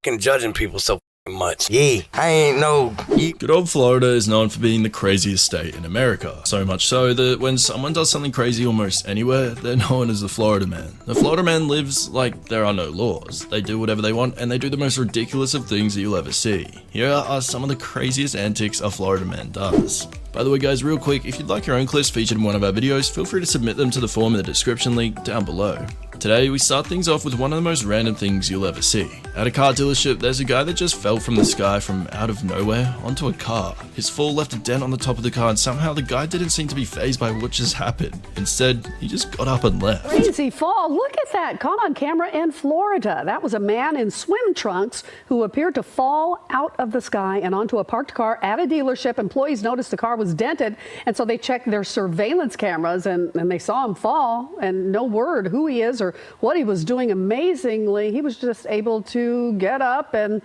fucking judging people so much. Yeah, I ain't no. Good old Florida is known for being the craziest state in America. So much so that when someone does something crazy almost anywhere, they're known as the Florida Man. The Florida Man lives like there are no laws. They do whatever they want and they do the most ridiculous of things that you'll ever see. Here are some of the craziest antics a Florida Man does. By the way guys, real quick, if you'd like your own clips featured in one of our videos, feel free to submit them to the form in the description link down below. Today, we start things off with one of the most random things you'll ever see. At a car dealership, there's a guy that just fell from the sky from out of nowhere onto a car. His fall left a dent on the top of the car and somehow the guy didn't seem to be fazed by what just happened. Instead, he just got up and left. Crazy fall. Look at that. Caught on camera in Florida. That was a man in swim trunks who appeared to fall out of the sky and onto a parked car at a dealership. Employees noticed the car was dented, and so they checked their surveillance cameras and they saw him fall, and no word who he is or what he was doing. Amazingly, he was just able to get up and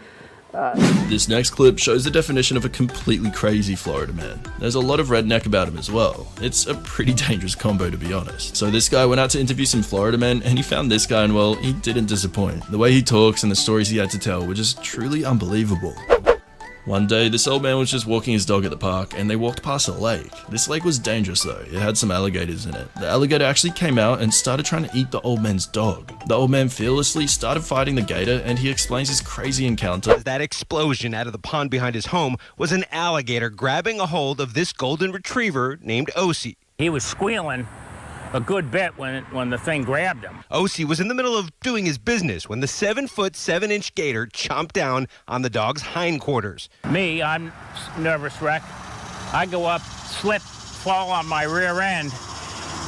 This next clip shows the definition of a completely crazy Florida man. There's a lot of redneck about him as well. It's a pretty dangerous combo, to be honest. So this guy went out to interview some Florida men and he found this guy, and well, he didn't disappoint. The way he talks and the stories he had to tell were just truly unbelievable. One day, this old man was just walking his dog at the park and they walked past a lake. This lake was dangerous though, it had some alligators in it. The alligator actually came out and started trying to eat the old man's dog. The old man fearlessly started fighting the gator and he explains his crazy encounter. That explosion out of the pond behind his home was an alligator grabbing a hold of this golden retriever named Osi. He was squealing a good bit when the thing grabbed him. Osi was in the middle of doing his business when the 7-foot 7-inch gator chomped down on the dog's hindquarters. Me, I'm nervous wreck. I go up, slip, fall on my rear end,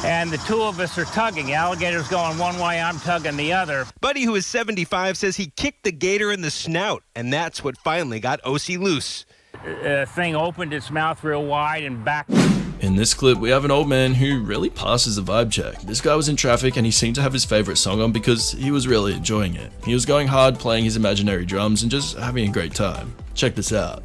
and the two of us are tugging. The alligator's going one way, I'm tugging the other. Buddy, who is 75, says he kicked the gator in the snout, and that's what finally got Osi loose. The thing opened its mouth real wide and back. In this clip, we have an old man who really passes the vibe check. This guy was in traffic and he seemed to have his favorite song on because he was really enjoying it. He was going hard, playing his imaginary drums and just having a great time. Check this out.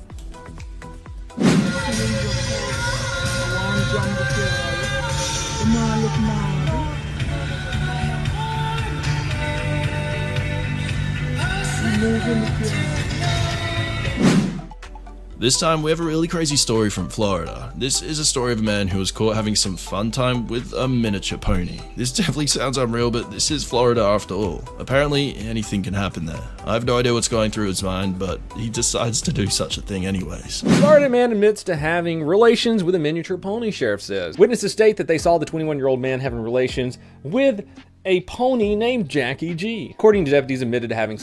This time we have a really crazy story from Florida. This is a story of a man who was caught having some fun time with a miniature pony. This definitely sounds unreal, but this is Florida after all. Apparently anything can happen there. I have no idea what's going through his mind, but he decides to do such a thing anyways. Florida man admits to having relations with a miniature pony, sheriff says. Witnesses state that they saw the 21-year-old man having relations with a pony named Jackie G. According to deputies, admitted to having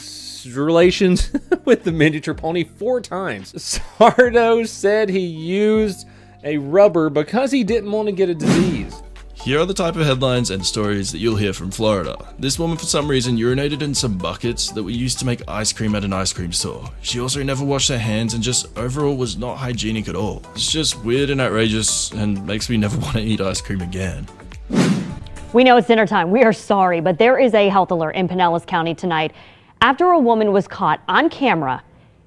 relations with the miniature pony 4 times. Sardo said he used a rubber because he didn't want to get a disease. Here are the type of headlines and stories that you'll hear from Florida. This woman for some reason urinated in some buckets that were used to make ice cream at an ice cream store. She also never washed her hands and just overall was not hygienic at all. It's just weird and outrageous and makes me never want to eat ice cream again. We know it's dinner time. We are sorry, but there is a health alert in Pinellas County tonight after a woman was caught on camera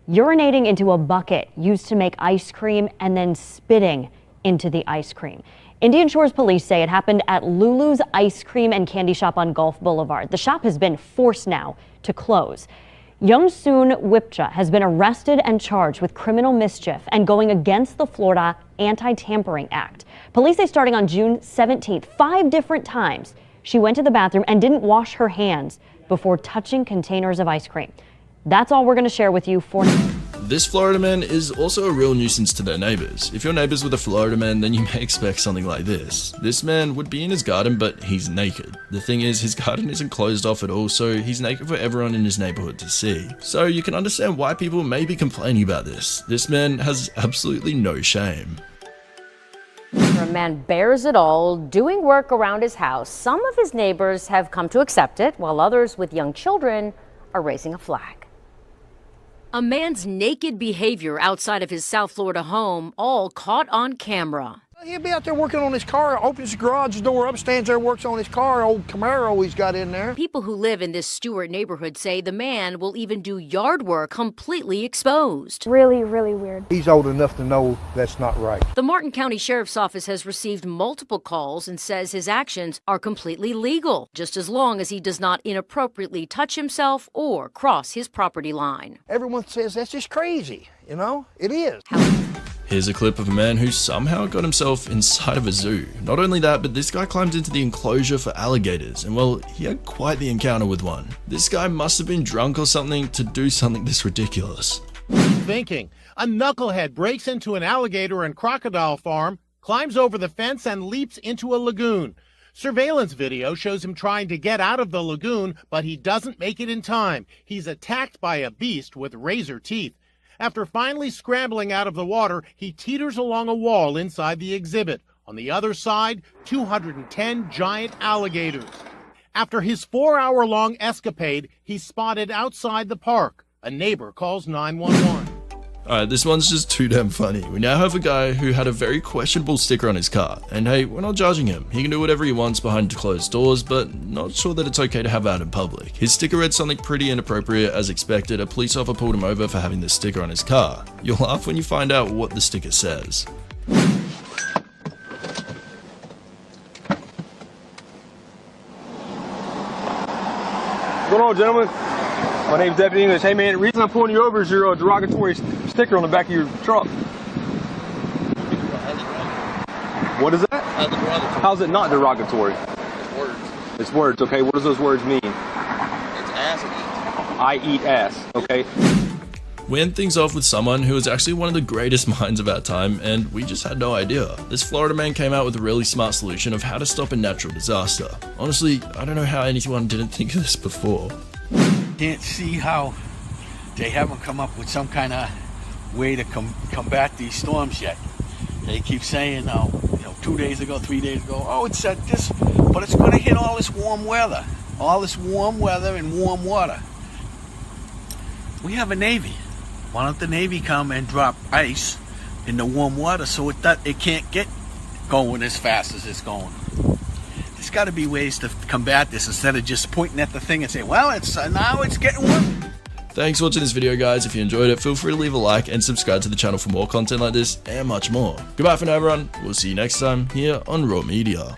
urinating into a bucket used to make ice cream and then spitting into the ice cream. Indian Shores police say it happened at Lulu's Ice Cream and Candy Shop on Gulf Boulevard. The shop has been forced now to close. Youngsoon Wipcha has been arrested and charged with criminal mischief and going against the Florida Anti-Tampering Act. Police say starting on June 17th, 5 different times, she went to the bathroom and didn't wash her hands before touching containers of ice cream. That's all we're going to share with you for now. This Florida man is also a real nuisance to their neighbors. If you're neighbors with a Florida man, then you may expect something like this. This man would be in his garden, but he's naked. The thing is, his garden isn't closed off at all, so he's naked for everyone in his neighborhood to see. So you can understand why people may be complaining about this. This man has absolutely no shame. A man bears it all, doing work around his house. Some of his neighbors have come to accept it, while others with young children are raising a flag. A man's naked behavior outside of his South Florida home, all caught on camera. He'll be out there working on his car, opens the garage door up, stands there, works on his car, old Camaro he's got in there. People who live in this Stewart neighborhood say the man will even do yard work completely exposed. Really, really weird. He's old enough to know that's not right. The Martin County Sheriff's Office has received multiple calls and says his actions are completely legal, just as long as he does not inappropriately touch himself or cross his property line. Everyone says that's just crazy, you know? It is. Here's a clip of a man who somehow got himself inside of a zoo. Not only that, but this guy climbed into the enclosure for alligators, and well, he had quite the encounter with one. This guy must have been drunk or something to do something this ridiculous. Thinking, a knucklehead breaks into an alligator and crocodile farm, climbs over the fence and leaps into a lagoon. Surveillance video shows him trying to get out of the lagoon, but he doesn't make it in time. He's attacked by a beast with razor teeth. After finally scrambling out of the water, he teeters along a wall inside the exhibit. On the other side, 210 giant alligators. After his 4-hour-long escapade, he's spotted outside the park. A neighbor calls 911. Alright, this one's just too damn funny. We now have a guy who had a very questionable sticker on his car. And hey, we're not judging him. He can do whatever he wants behind closed doors, but not sure that it's okay to have out in public. His sticker read something pretty inappropriate. As expected, a police officer pulled him over for having this sticker on his car. You'll laugh when you find out what the sticker says. What's going on, gentlemen? My name's Deputy English. Hey man, the reason I'm pulling you over is your derogatory sticker on the back of your truck. What is that? How's it not derogatory? It's words. It's words, okay. What does those words mean? It's ass and eat. I eat ass, okay. We end things off with someone who is actually one of the greatest minds of our time, and we just had no idea. This Florida man came out with a really smart solution of how to stop a natural disaster. Honestly, I don't know how anyone didn't think of this before. Can't see how they haven't come up with some kind of way to combat these storms yet. They keep saying, 2 days ago, 3 days ago, oh, it's this, but it's going to hit all this warm weather and warm water. We have a Navy. Why don't the Navy come and drop ice in the warm water so it can't get going as fast as it's going? There's got to be ways to combat this instead of just pointing at the thing and saying, well, now it's getting warm. Thanks for watching this video, guys. If you enjoyed it, feel free to leave a like and subscribe to the channel for more content like this and much more. Goodbye for now, everyone. We'll see you next time here on Raw Media.